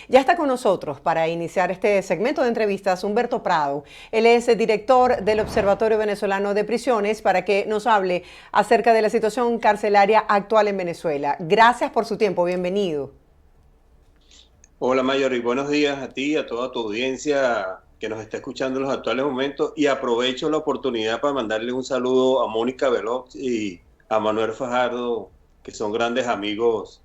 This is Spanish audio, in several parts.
Ya está con nosotros para iniciar este segmento de entrevistas Humberto Prado. Él es el director del Observatorio Venezolano de Prisiones para que nos hable acerca de la situación carcelaria actual en Venezuela. Gracias por su tiempo, bienvenido. Hola Mayor, y buenos días a ti y a toda tu audiencia que nos está escuchando en los actuales momentos. Y aprovecho la oportunidad para mandarle un saludo a Mónica Veloz y a Manuel Fajardo, que son grandes amigos,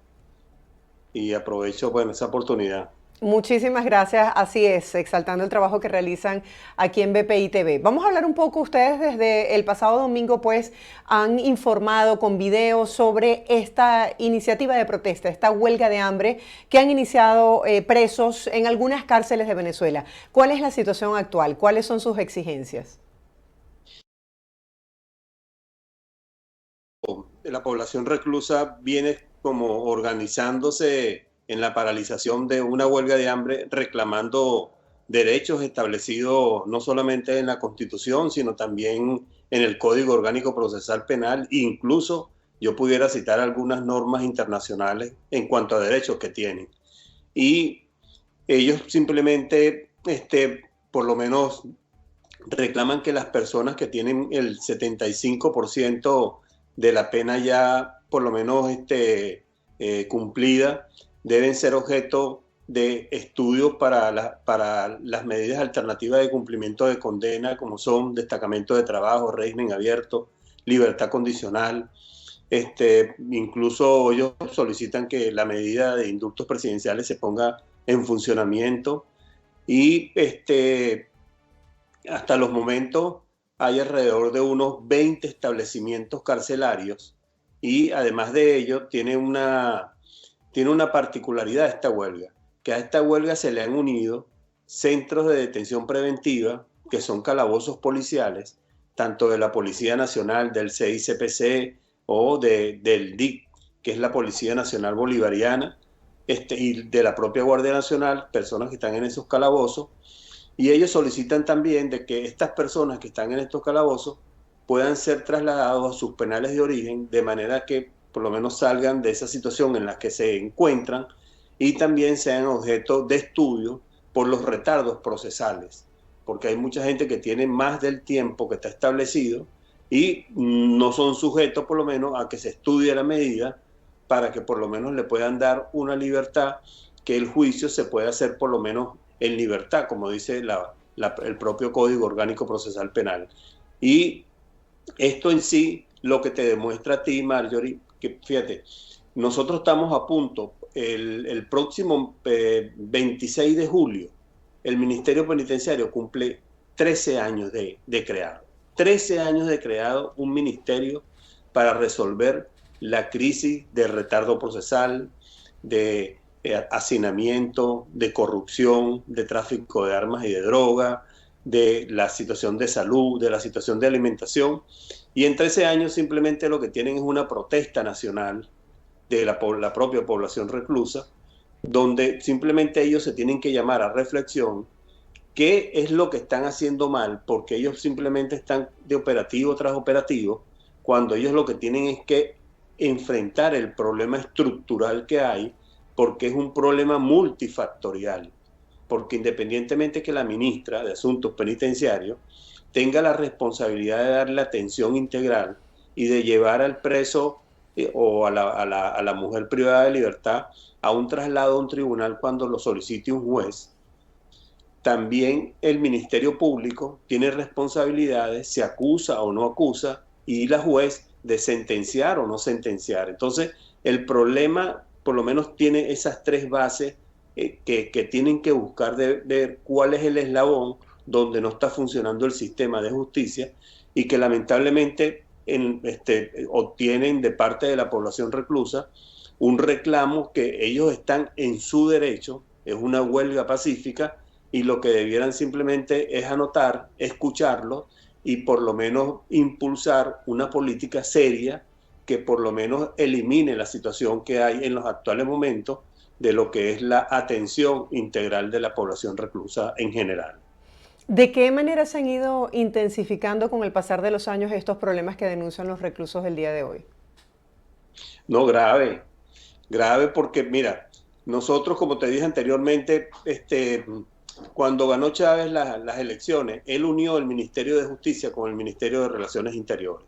y aprovecho, bueno, esa oportunidad. Muchísimas gracias, así es, exaltando el trabajo que realizan aquí en BPI TV. Vamos a hablar un poco, ustedes desde el pasado domingo pues han informado con videos sobre esta iniciativa de protesta, esta huelga de hambre que han iniciado presos en algunas cárceles de Venezuela. ¿Cuál es la situación actual? ¿Cuáles son sus exigencias? La población reclusa viene como organizándose en la paralización de una huelga de hambre, reclamando derechos establecidos no solamente en la Constitución, sino también en el Código Orgánico Procesal Penal, e incluso yo pudiera citar algunas normas internacionales en cuanto a derechos que tienen. Y ellos simplemente, por lo menos reclaman que las personas que tienen el 75% de la pena ya por lo menos cumplida deben ser objeto de estudios para las medidas alternativas de cumplimiento de condena, como son destacamento de trabajo, régimen abierto, libertad condicional. Incluso ellos solicitan que la medida de indultos presidenciales se ponga en funcionamiento y hasta los momentos hay alrededor de unos 20 establecimientos carcelarios y además de ello tiene una particularidad esta huelga, que a esta huelga se le han unido centros de detención preventiva, que son calabozos policiales, tanto de la Policía Nacional, del CICPC o del DIC, que es la Policía Nacional Bolivariana, y de la propia Guardia Nacional, personas que están en esos calabozos, y ellos solicitan también de que estas personas que están en estos calabozos puedan ser trasladados a sus penales de origen de manera que por lo menos salgan de esa situación en la que se encuentran y también sean objeto de estudio por los retardos procesales, porque hay mucha gente que tiene más del tiempo que está establecido y no son sujetos por lo menos a que se estudie la medida para que por lo menos le puedan dar una libertad, que el juicio se pueda hacer por lo menos en libertad, como dice el propio Código Orgánico Procesal Penal. Y esto en sí lo que te demuestra a ti, Marjorie, que fíjate, nosotros estamos a punto, el próximo 26 de julio, el Ministerio Penitenciario cumple 13 años de creado. 13 años de creado un ministerio para resolver la crisis de retardo procesal, de hacinamiento, de corrupción, de tráfico de armas y de droga, de la situación de salud, de la situación de alimentación. Y en 13 años simplemente lo que tienen es una protesta nacional de la propia población reclusa, donde simplemente ellos se tienen que llamar a reflexión qué es lo que están haciendo mal, porque ellos simplemente están de operativo tras operativo, cuando ellos lo que tienen es que enfrentar el problema estructural que hay, porque es un problema multifactorial, porque independientemente que la ministra de Asuntos Penitenciarios tenga la responsabilidad de darle atención integral y de llevar al preso o a la mujer privada de libertad a un traslado a un tribunal cuando lo solicite un juez, también el Ministerio Público tiene responsabilidades, se acusa o no acusa, y la juez de sentenciar o no sentenciar. Entonces, el problema por lo menos tiene esas tres bases que tienen que buscar de ver cuál es el eslabón donde no está funcionando el sistema de justicia y que lamentablemente obtienen de parte de la población reclusa un reclamo que ellos están en su derecho, es una huelga pacífica, y lo que debieran simplemente es anotar, escucharlo y por lo menos impulsar una política seria que por lo menos elimine la situación que hay en los actuales momentos de lo que es la atención integral de la población reclusa en general. ¿De qué manera se han ido intensificando con el pasar de los años estos problemas que denuncian los reclusos del día de hoy? No, grave, grave porque mira, nosotros, como te dije anteriormente, cuando ganó Chávez las elecciones, él unió el Ministerio de Justicia con el Ministerio de Relaciones Interiores.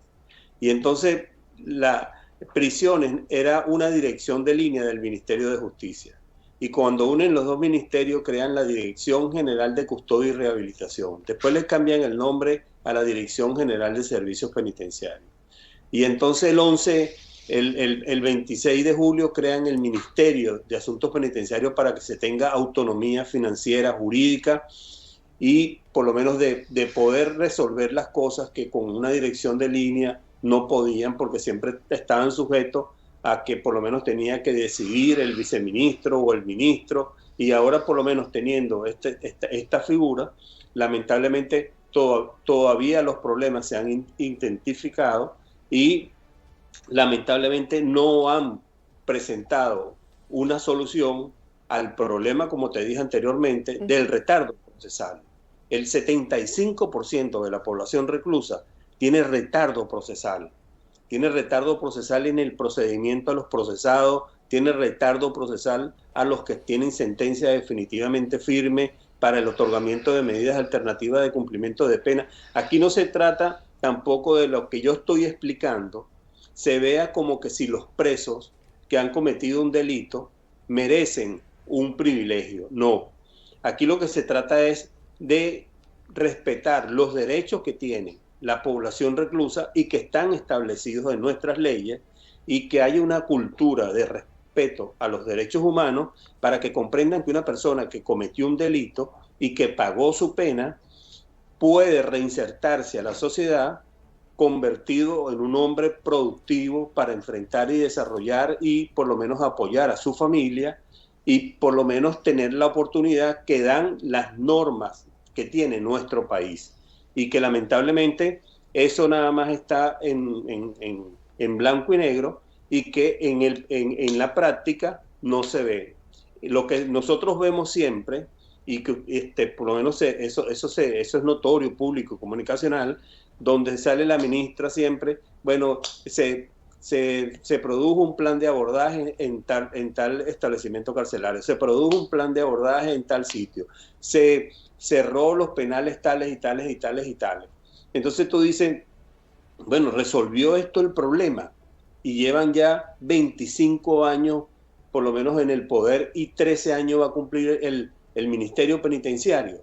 Y entonces la prisiones era una dirección de línea del Ministerio de Justicia. Y cuando unen los dos ministerios, crean la Dirección General de Custodia y Rehabilitación. Después les cambian el nombre a la Dirección General de Servicios Penitenciarios. Y entonces el 26 de julio crean el Ministerio de Asuntos Penitenciarios para que se tenga autonomía financiera, jurídica y por lo menos de poder resolver las cosas que con una dirección de línea no podían, porque siempre estaban sujetos a que por lo menos tenía que decidir el viceministro o el ministro, y ahora por lo menos teniendo esta figura, lamentablemente todavía los problemas se han identificado y lamentablemente no han presentado una solución al problema, como te dije anteriormente, del retardo procesal. El 75% de la población reclusa tiene retardo procesal. Tiene retardo procesal en el procedimiento a los procesados, tiene retardo procesal a los que tienen sentencia definitivamente firme para el otorgamiento de medidas alternativas de cumplimiento de pena. Aquí no se trata tampoco de lo que yo estoy explicando, se vea como que si los presos que han cometido un delito merecen un privilegio. No. Aquí lo que se trata es de respetar los derechos que tiene la población reclusa y que están establecidos en nuestras leyes, y que haya una cultura de respeto a los derechos humanos para que comprendan que una persona que cometió un delito y que pagó su pena puede reinsertarse a la sociedad convertido en un hombre productivo para enfrentar y desarrollar y por lo menos apoyar a su familia y por lo menos tener la oportunidad que dan las normas que tiene nuestro país, y que lamentablemente eso nada más está en blanco y negro y que en la práctica no se ve. Lo que nosotros vemos siempre, y que por lo menos eso es notorio, público, comunicacional, donde sale la ministra siempre, bueno, se produjo un plan de abordaje en tal establecimiento carcelario, se produjo un plan de abordaje en tal sitio, se cerró los penales tales y tales y tales y tales. Entonces tú dices, bueno, resolvió esto el problema, y llevan ya 25 años por lo menos en el poder, y 13 años va a cumplir el Ministerio Penitenciario.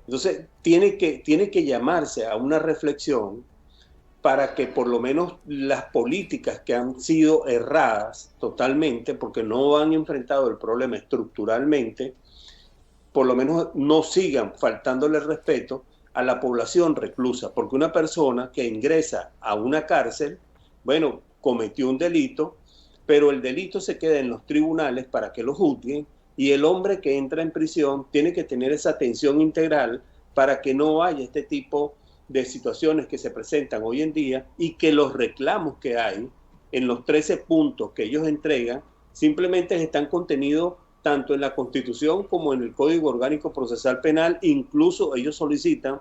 Entonces tiene que llamarse a una reflexión para que por lo menos las políticas que han sido erradas totalmente, porque no han enfrentado el problema estructuralmente, por lo menos no sigan faltándole respeto a la población reclusa, porque una persona que ingresa a una cárcel, bueno, cometió un delito, pero el delito se queda en los tribunales para que lo juzguen, y el hombre que entra en prisión tiene que tener esa atención integral para que no haya este tipo de situaciones que se presentan hoy en día, y que los reclamos que hay en los 13 puntos que ellos entregan simplemente están contenidos tanto en la Constitución como en el Código Orgánico Procesal Penal. Incluso ellos solicitan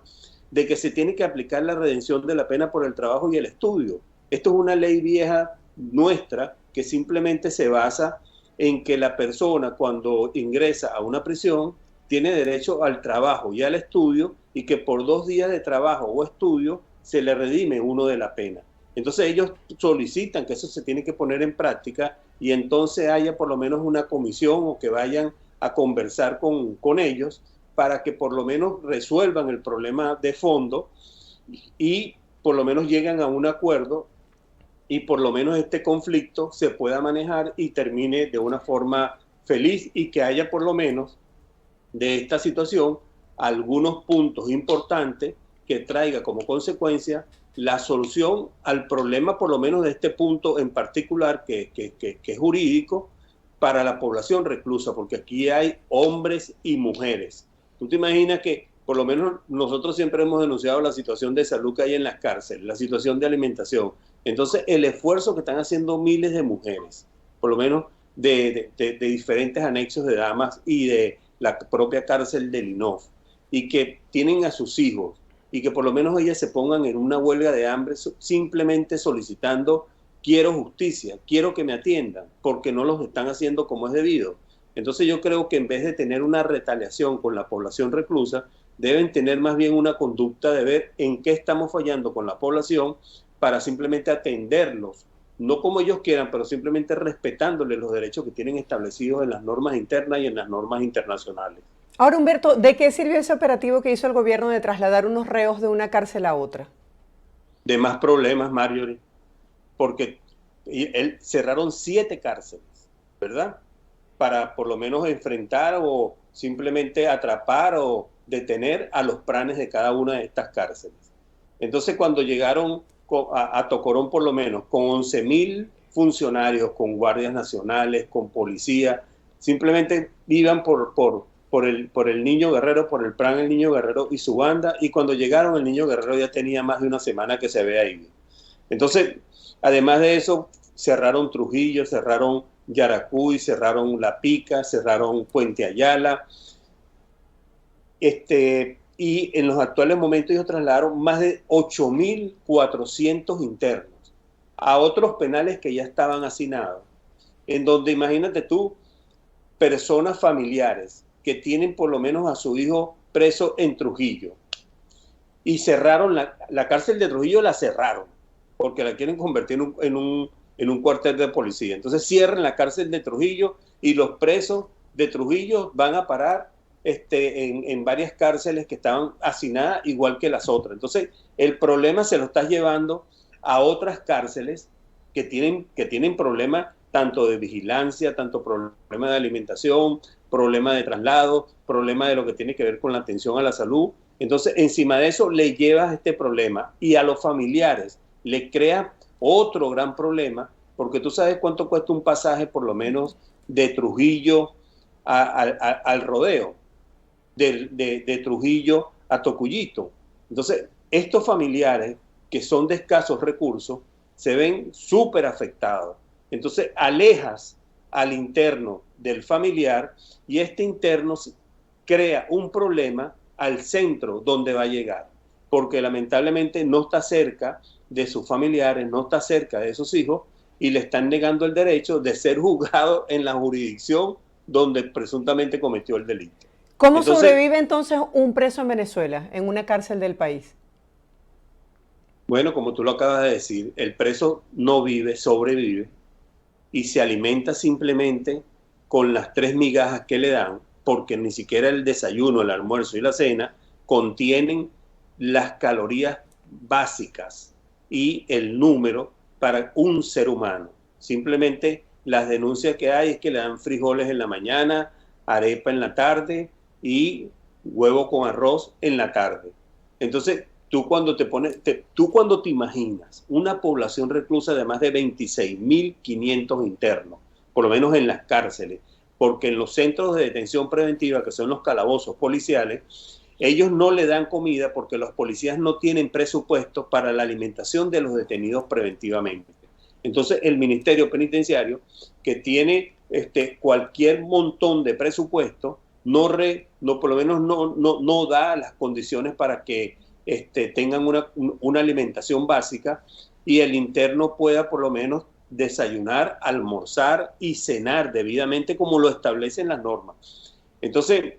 de que se tiene que aplicar la redención de la pena por el trabajo y el estudio. Esto es una ley vieja nuestra que simplemente se basa en que la persona cuando ingresa a una prisión tiene derecho al trabajo y al estudio, y que por 2 días de trabajo o estudio se le redime uno de la pena. Entonces ellos solicitan que eso se tiene que poner en práctica, y entonces haya por lo menos una comisión o que vayan a conversar con ellos para que por lo menos resuelvan el problema de fondo y por lo menos lleguen a un acuerdo, y por lo menos este conflicto se pueda manejar y termine de una forma feliz, y que haya por lo menos de esta situación algunos puntos importantes que traiga como consecuencia la solución al problema, por lo menos de este punto en particular que es jurídico para la población reclusa, porque aquí hay hombres y mujeres. Tú te imaginas que por lo menos nosotros siempre hemos denunciado la situación de salud que hay en las cárceles, la situación de alimentación. Entonces el esfuerzo que están haciendo miles de mujeres, por lo menos de diferentes anexos de damas y de la propia cárcel del INOF, y que tienen a sus hijos, y que por lo menos ellas se pongan en una huelga de hambre simplemente solicitando: quiero justicia, quiero que me atiendan, porque no los están haciendo como es debido. Entonces yo creo que en vez de tener una retaliación con la población reclusa, deben tener más bien una conducta de ver en qué estamos fallando con la población para simplemente atenderlos, no como ellos quieran, pero simplemente respetándoles los derechos que tienen establecidos en las normas internas y en las normas internacionales. Ahora, Humberto, ¿de qué sirvió ese operativo que hizo el gobierno de trasladar unos reos de una cárcel a otra? De más problemas, Marjorie, porque cerraron 7 cárceles, ¿verdad? Para por lo menos enfrentar o simplemente atrapar o detener a los pranes de cada una de estas cárceles. Entonces, cuando llegaron a Tocorón, por lo menos, con 11.000 funcionarios, con guardias nacionales, con policía, simplemente iban por el Niño Guerrero, por el plan El Niño Guerrero y su banda, y cuando llegaron el Niño Guerrero ya tenía más de una semana que se había ido. Entonces, además de eso, cerraron Trujillo, cerraron Yaracuy, cerraron La Pica, cerraron Puente Ayala, y en los actuales momentos ellos trasladaron más de 8.400 internos a otros penales que ya estaban hacinados, en donde imagínate tú, personas familiares que tienen por lo menos a su hijo preso en Trujillo, y cerraron la cárcel de Trujillo, la cerraron, porque la quieren convertir en un cuartel de policía. Entonces cierran la cárcel de Trujillo y los presos de Trujillo van a parar en varias cárceles que estaban hacinadas igual que las otras. Entonces el problema se lo estás llevando a otras cárceles que tienen problemas tanto de vigilancia, tanto problema de alimentación, problema de traslado, problema de lo que tiene que ver con la atención a la salud. Entonces, encima de eso le llevas este problema y a los familiares le crea otro gran problema, porque tú sabes cuánto cuesta un pasaje, por lo menos, de Trujillo al Rodeo, de Trujillo a Tocuyito. Entonces, estos familiares que son de escasos recursos se ven súper afectados. Entonces, alejas al interno del familiar y este interno crea un problema al centro donde va a llegar, porque lamentablemente no está cerca de sus familiares, no está cerca de sus hijos y le están negando el derecho de ser juzgado en la jurisdicción donde presuntamente cometió el delito. ¿Cómo sobrevive entonces un preso en Venezuela, en una cárcel del país? Bueno, como tú lo acabas de decir, el preso no vive, sobrevive y se alimenta simplemente con las 3 migajas que le dan, porque ni siquiera el desayuno, el almuerzo y la cena contienen las calorías básicas y el número para un ser humano. Simplemente las denuncias que hay es que le dan frijoles en la mañana, arepa en la tarde y huevo con arroz en la tarde. Entonces, tú cuando te imaginas una población reclusa de más de 26.500 internos, por lo menos en las cárceles, porque en los centros de detención preventiva, que son los calabozos policiales, ellos no le dan comida porque los policías no tienen presupuesto para la alimentación de los detenidos preventivamente. Entonces, el Ministerio Penitenciario, que tiene cualquier montón de presupuesto, por lo menos no da las condiciones para que tengan una alimentación básica y el interno pueda por lo menos desayunar, almorzar y cenar debidamente como lo establecen las normas. Entonces,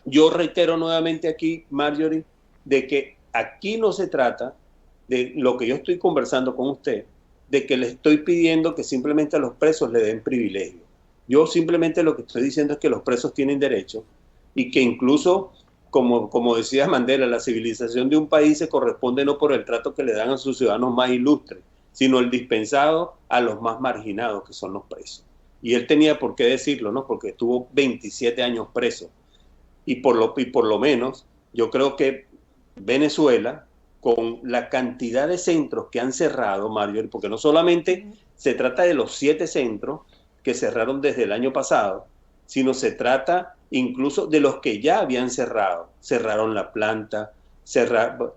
yo reitero nuevamente aquí, Marjorie, de que aquí no se trata de lo que yo estoy conversando con usted, de que le estoy pidiendo que simplemente a los presos le den privilegio. Yo simplemente lo que estoy diciendo es que los presos tienen derecho y que incluso, como decía Mandela, la civilización de un país se corresponde no por el trato que le dan a sus ciudadanos más ilustres, sino el dispensado a los más marginados, que son los presos. Y él tenía por qué decirlo, ¿no? Porque estuvo 27 años preso. Y por lo menos, yo creo que Venezuela, con la cantidad de centros que han cerrado, Mario, porque no solamente se trata de los 7 centros que cerraron desde el año pasado, sino se trata incluso de los que ya habían cerrado. Cerraron la planta, cerraron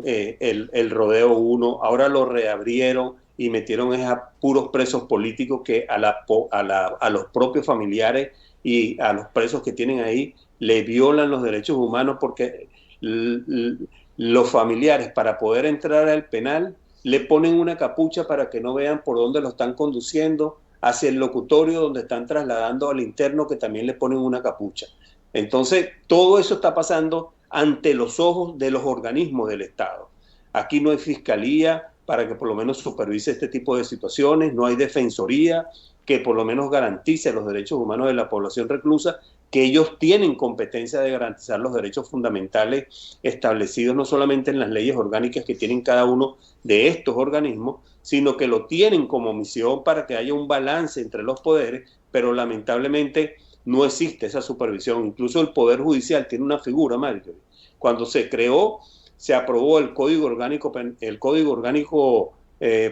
el Rodeo 1, ahora lo reabrieron y metieron a puros presos políticos que a los propios familiares y a los presos que tienen ahí le violan los derechos humanos porque los familiares para poder entrar al penal le ponen una capucha para que no vean por dónde lo están conduciendo hacia el locutorio donde están trasladando al interno que también le ponen una capucha. Entonces, todo eso está pasando ante los ojos de los organismos del Estado. Aquí no hay fiscalía para que por lo menos supervise este tipo de situaciones, no hay defensoría que por lo menos garantice los derechos humanos de la población reclusa, que ellos tienen competencia de garantizar los derechos fundamentales establecidos no solamente en las leyes orgánicas que tienen cada uno de estos organismos, sino que lo tienen como misión para que haya un balance entre los poderes, pero lamentablemente no existe esa supervisión. Incluso el Poder Judicial tiene una figura, Mario. Cuando se creó, se aprobó el Código Orgánico,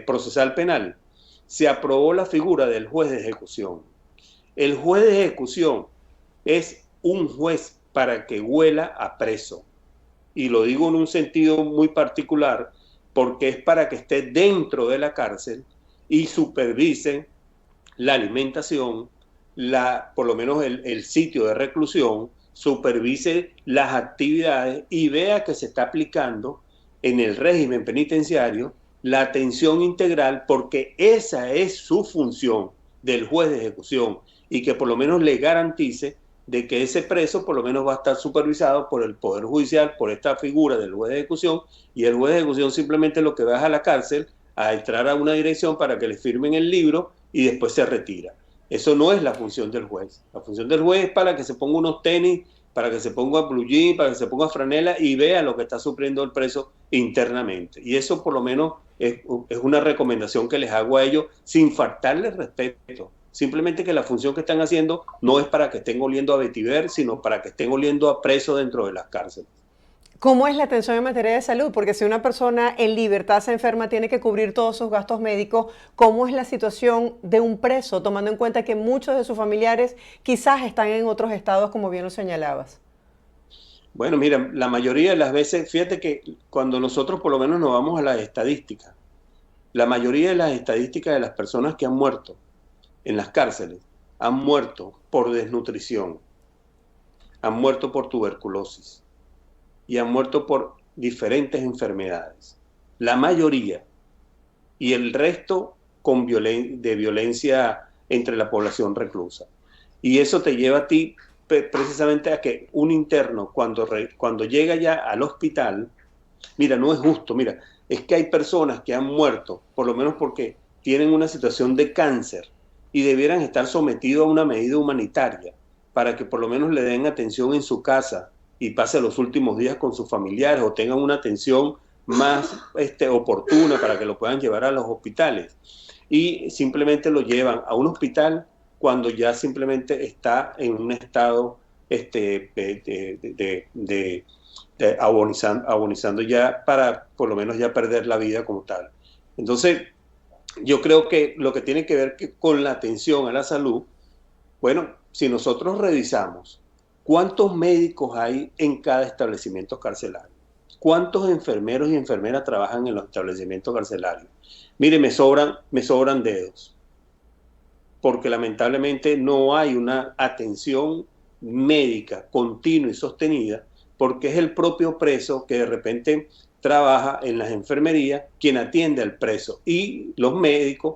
Procesal Penal, se aprobó la figura del juez de ejecución. El juez de ejecución es un juez para que huela a preso. Y lo digo en un sentido muy particular, porque es para que esté dentro de la cárcel y supervise la alimentación, por lo menos el sitio de reclusión, supervise las actividades y vea que se está aplicando en el régimen penitenciario la atención integral, porque esa es su función del juez de ejecución, y que por lo menos le garantice de que ese preso por lo menos va a estar supervisado por el Poder Judicial, por esta figura del juez de ejecución, y el juez de ejecución simplemente lo que va es a la cárcel a entrar a una dirección para que le firmen el libro y después se retira. Eso no es la función del juez. La función del juez es para que se ponga unos tenis, para que se ponga blue jean, para que se ponga franela y vea lo que está sufriendo el preso internamente. Y eso por lo menos es una recomendación que les hago a ellos sin faltarles respeto. Simplemente que la función que están haciendo no es para que estén oliendo a vetiver, sino para que estén oliendo a preso dentro de las cárceles. ¿Cómo es la atención en materia de salud? Porque si una persona en libertad se enferma, tiene que cubrir todos sus gastos médicos. ¿Cómo es la situación de un preso, tomando en cuenta que muchos de sus familiares quizás están en otros estados, como bien lo señalabas? Bueno, mira, la mayoría de las veces, fíjate que cuando nosotros por lo menos nos vamos a las estadísticas, la mayoría de las estadísticas de las personas que han muerto en las cárceles han muerto por desnutrición, han muerto por tuberculosis y han muerto por diferentes enfermedades. La mayoría, y el resto de violencia entre la población reclusa. Y eso te lleva a ti precisamente a que un interno, cuando llega ya al hospital, mira, no es justo, mira, es que hay personas que han muerto, por lo menos porque tienen una situación de cáncer y debieran estar sometidos a una medida humanitaria para que por lo menos le den atención en su casa y pase los últimos días con sus familiares o tengan una atención más oportuna para que lo puedan llevar a los hospitales. Y simplemente lo llevan a un hospital cuando ya simplemente está en un estado agonizando ya para por lo menos ya perder la vida como tal. Entonces, yo creo que lo que tiene que ver con la atención a la salud, bueno, si nosotros revisamos cuántos médicos hay en cada establecimiento carcelario, cuántos enfermeros y enfermeras trabajan en los establecimientos carcelarios, mire, me sobran dedos, porque lamentablemente no hay una atención médica continua y sostenida, porque es el propio preso que de repente trabaja en las enfermerías quien atiende al preso, y los médicos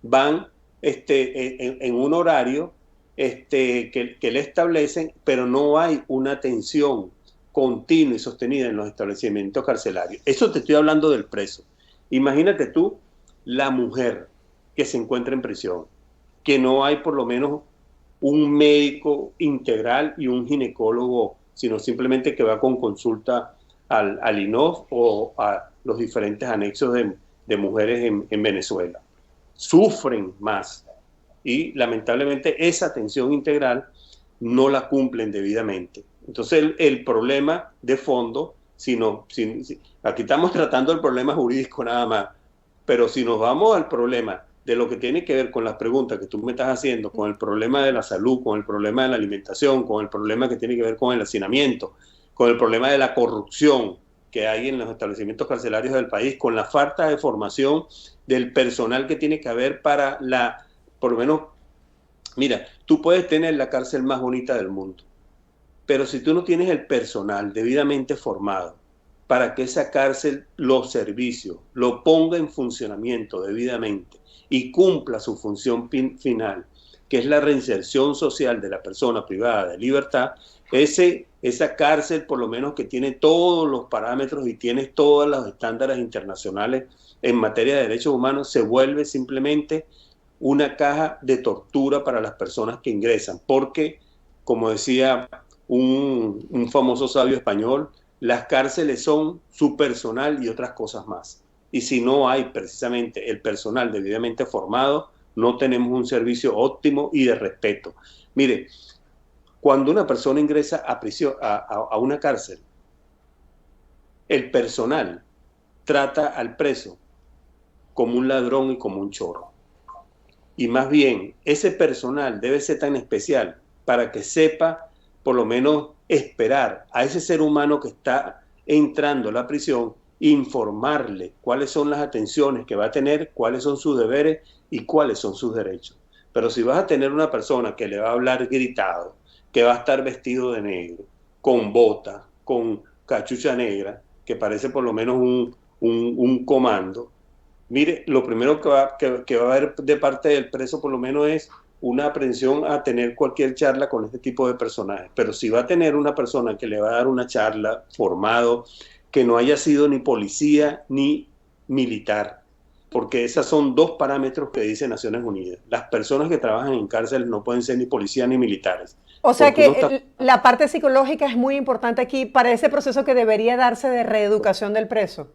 van en un horario que le establecen, pero no hay una atención continua y sostenida en los establecimientos carcelarios. Eso te estoy hablando del preso. Imagínate tú la mujer que se encuentra en prisión, que no hay por lo menos un médico integral y un ginecólogo, sino simplemente que va con consulta al INOF o a los diferentes anexos de mujeres en Venezuela. Sufren más y lamentablemente esa atención integral no la cumplen debidamente. Entonces el problema de fondo, aquí estamos tratando el problema jurídico nada más, pero si nos vamos al problema de lo que tiene que ver con las preguntas que tú me estás haciendo, con el problema de la salud, con el problema de la alimentación, con el problema que tiene que ver con el hacinamiento, con el problema de la corrupción que hay en los establecimientos carcelarios del país, con la falta de formación del personal que tiene que haber para por lo menos, mira, tú puedes tener la cárcel más bonita del mundo, pero si tú no tienes el personal debidamente formado, para que esa cárcel los servicios, lo ponga en funcionamiento debidamente y cumpla su función final, que es la reinserción social de la persona privada de libertad, esa cárcel por lo menos que tiene todos los parámetros y tiene todos los estándares internacionales en materia de derechos humanos, se vuelve simplemente una caja de tortura para las personas que ingresan, porque, como decía un famoso sabio español, las cárceles son su personal y otras cosas más. Y si no hay precisamente el personal debidamente formado, no tenemos un servicio óptimo y de respeto. Mire, cuando una persona ingresa a prisión, a una cárcel, el personal trata al preso como un ladrón y como un chorro. Y más bien, ese personal debe ser tan especial para que sepa, por lo menos, esperar a ese ser humano que está entrando a la prisión, informarle cuáles son las atenciones que va a tener, cuáles son sus deberes y cuáles son sus derechos. Pero si vas a tener una persona que le va a hablar gritado, que va a estar vestido de negro, con bota, con cachucha negra, que parece por lo menos un comando, mire, lo primero que va a haber de parte del preso por lo menos es una aprensión a tener cualquier charla con este tipo de personajes. Pero si va a tener una persona que le va a dar una charla formado, que no haya sido ni policía ni militar, porque esos son dos parámetros que dice Naciones Unidas. Las personas que trabajan en cárceles no pueden ser ni policías ni militares. O sea que la parte psicológica es muy importante aquí para ese proceso que debería darse de reeducación del preso.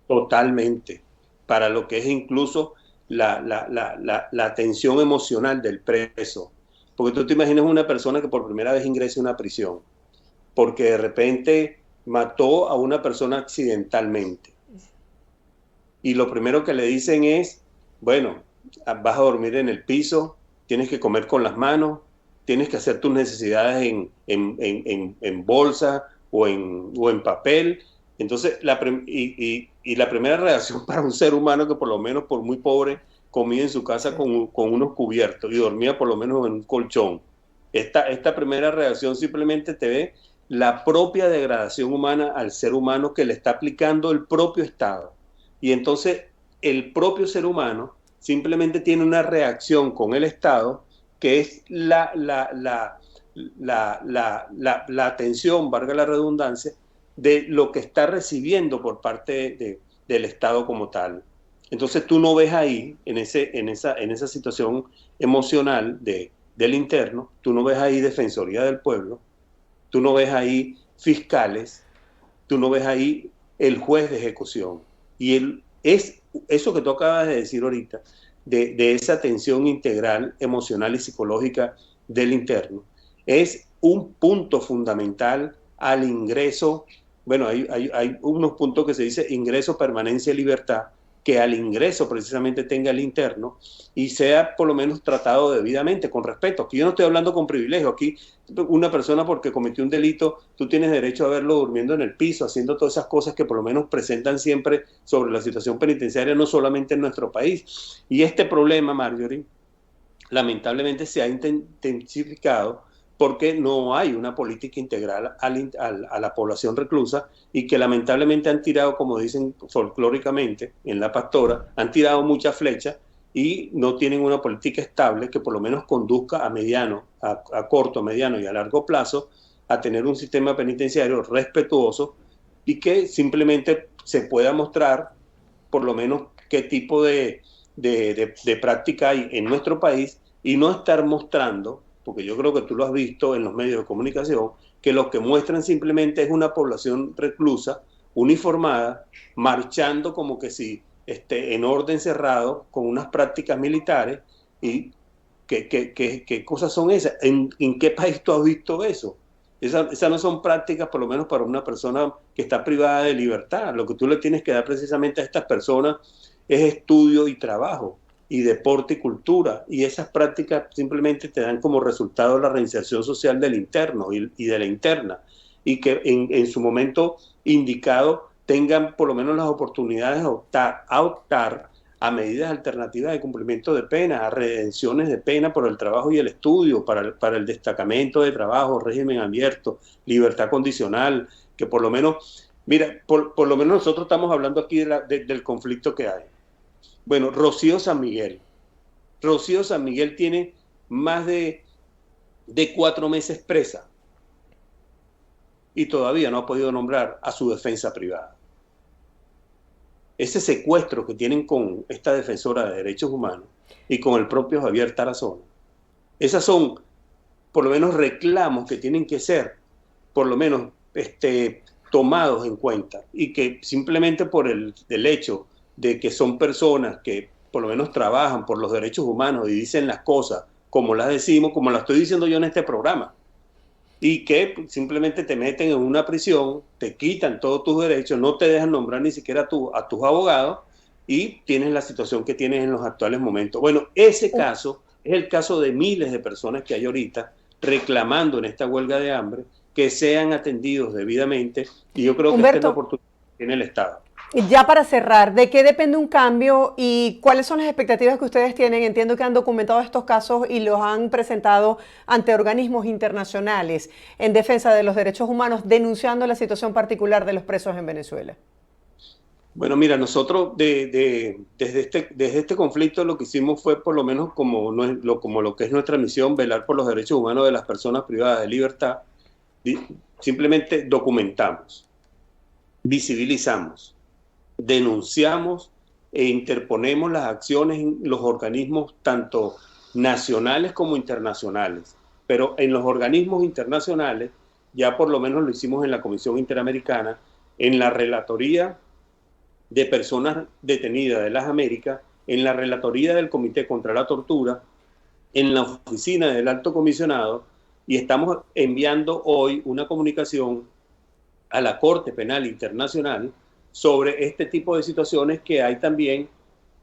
Totalmente. Para lo que es incluso la atención emocional del preso. Porque tú te imaginas una persona que por primera vez ingresa a una prisión, porque de repente mató a una persona accidentalmente. Y lo primero que le dicen es, bueno, vas a dormir en el piso, tienes que comer con las manos, tienes que hacer tus necesidades en bolsa o en papel. Entonces, la primera reacción para un ser humano que por lo menos por muy pobre comía en su casa con unos cubiertos y dormía por lo menos en un colchón. Esta primera reacción simplemente te ve la propia degradación humana al ser humano que le está aplicando el propio Estado. Y entonces el propio ser humano simplemente tiene una reacción con el Estado que es la atención, valga la redundancia, de lo que está recibiendo por parte del Estado como tal. Entonces tú no ves ahí, en esa situación emocional del interno, tú no ves ahí Defensoría del Pueblo, tú no ves ahí fiscales, tú no ves ahí el juez de ejecución. Y es eso que tú acabas de decir ahorita, de esa atención integral, emocional y psicológica del interno, es un punto fundamental al ingreso. Bueno, hay unos puntos que se dice ingreso, permanencia y libertad, que al ingreso precisamente tenga el interno y sea por lo menos tratado debidamente, con respeto. Aquí yo no estoy hablando con privilegio, aquí una persona porque cometió un delito, tú tienes derecho a verlo durmiendo en el piso, haciendo todas esas cosas que por lo menos presentan siempre sobre la situación penitenciaria, no solamente en nuestro país. Y este problema, Marjorie, lamentablemente se ha intensificado porque no hay una política integral a la población reclusa y que lamentablemente han tirado, como dicen folclóricamente en La Pastora, han tirado muchas flechas y no tienen una política estable que por lo menos conduzca a mediano, a corto, mediano y a largo plazo a tener un sistema penitenciario respetuoso y que simplemente se pueda mostrar por lo menos qué tipo de práctica hay en nuestro país y no estar mostrando, porque yo creo que tú lo has visto en los medios de comunicación, que lo que muestran simplemente es una población reclusa, uniformada, marchando como que si en orden cerrado, con unas prácticas militares. ¿Y qué cosas son esas? ¿En qué país tú has visto eso? Esas no son prácticas, por lo menos para una persona que está privada de libertad. Lo que tú le tienes que dar precisamente a estas personas es estudio y trabajo, y deporte y cultura, y esas prácticas simplemente te dan como resultado la reinserción social del interno y de la interna, y que en su momento indicado tengan por lo menos las oportunidades de optar a medidas alternativas de cumplimiento de pena, a redenciones de pena por el trabajo y el estudio, para el destacamento de trabajo, régimen abierto, libertad condicional, que por lo menos Mira, por lo menos nosotros estamos hablando aquí del conflicto que hay. Bueno, Rocío San Miguel. Rocío San Miguel tiene más de 4 meses presa y todavía no ha podido nombrar a su defensa privada. Ese secuestro que tienen con esta defensora de derechos humanos y con el propio Javier Tarazona, esas son por lo menos reclamos que tienen que ser por lo menos tomados en cuenta y que simplemente por el hecho de que son personas que por lo menos trabajan por los derechos humanos y dicen las cosas como las decimos, como las estoy diciendo yo en este programa, y que simplemente te meten en una prisión, te quitan todos tus derechos, no te dejan nombrar ni siquiera a tus abogados y tienes la situación que tienes en los actuales momentos. Bueno, ese caso es el caso de miles de personas que hay ahorita reclamando en esta huelga de hambre que sean atendidos debidamente, y yo creo que esta es la Humberto, oportunidad que tiene el Estado. ya para cerrar, ¿de qué depende un cambio y cuáles son las expectativas que ustedes tienen? Entiendo que han documentado estos casos y los han presentado ante organismos internacionales en defensa de los derechos humanos, denunciando la situación particular de los presos en Venezuela. Bueno, mira, nosotros desde este conflicto lo que hicimos fue por lo menos como lo que es nuestra misión, velar por los derechos humanos de las personas privadas de libertad. Simplemente documentamos, visibilizamos, denunciamos e interponemos las acciones en los organismos tanto nacionales como internacionales. Pero en los organismos internacionales, ya por lo menos lo hicimos en la Comisión Interamericana, en la Relatoría de Personas Detenidas de las Américas, en la Relatoría del Comité contra la Tortura, en la oficina del Alto Comisionado, y estamos enviando hoy una comunicación a la Corte Penal Internacional sobre este tipo de situaciones que hay también,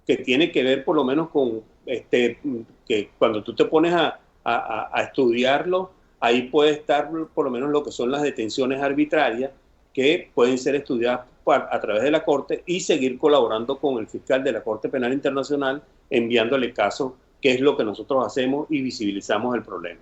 que tiene que ver por lo menos con que cuando tú te pones a estudiarlo, ahí puede estar por lo menos lo que son las detenciones arbitrarias que pueden ser estudiadas a través de la Corte y seguir colaborando con el fiscal de la Corte Penal Internacional enviándole casos, que es lo que nosotros hacemos y visibilizamos el problema.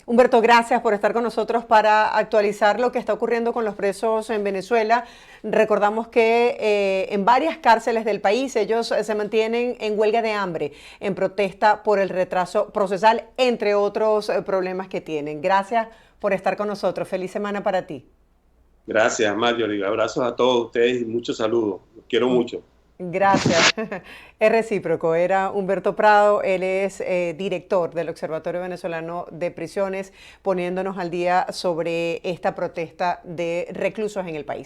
Humberto, gracias por estar con nosotros para actualizar lo que está ocurriendo con los presos en Venezuela. Recordamos que en varias cárceles del país ellos se mantienen en huelga de hambre, en protesta por el retraso procesal, entre otros problemas que tienen. Gracias por estar con nosotros. Feliz semana para ti. Gracias, Marjorie. Abrazos a todos ustedes y muchos saludos. Los quiero mucho. Gracias. Es recíproco. Era Humberto Prado, él es director del Observatorio Venezolano de Prisiones, poniéndonos al día sobre esta protesta de reclusos en el país.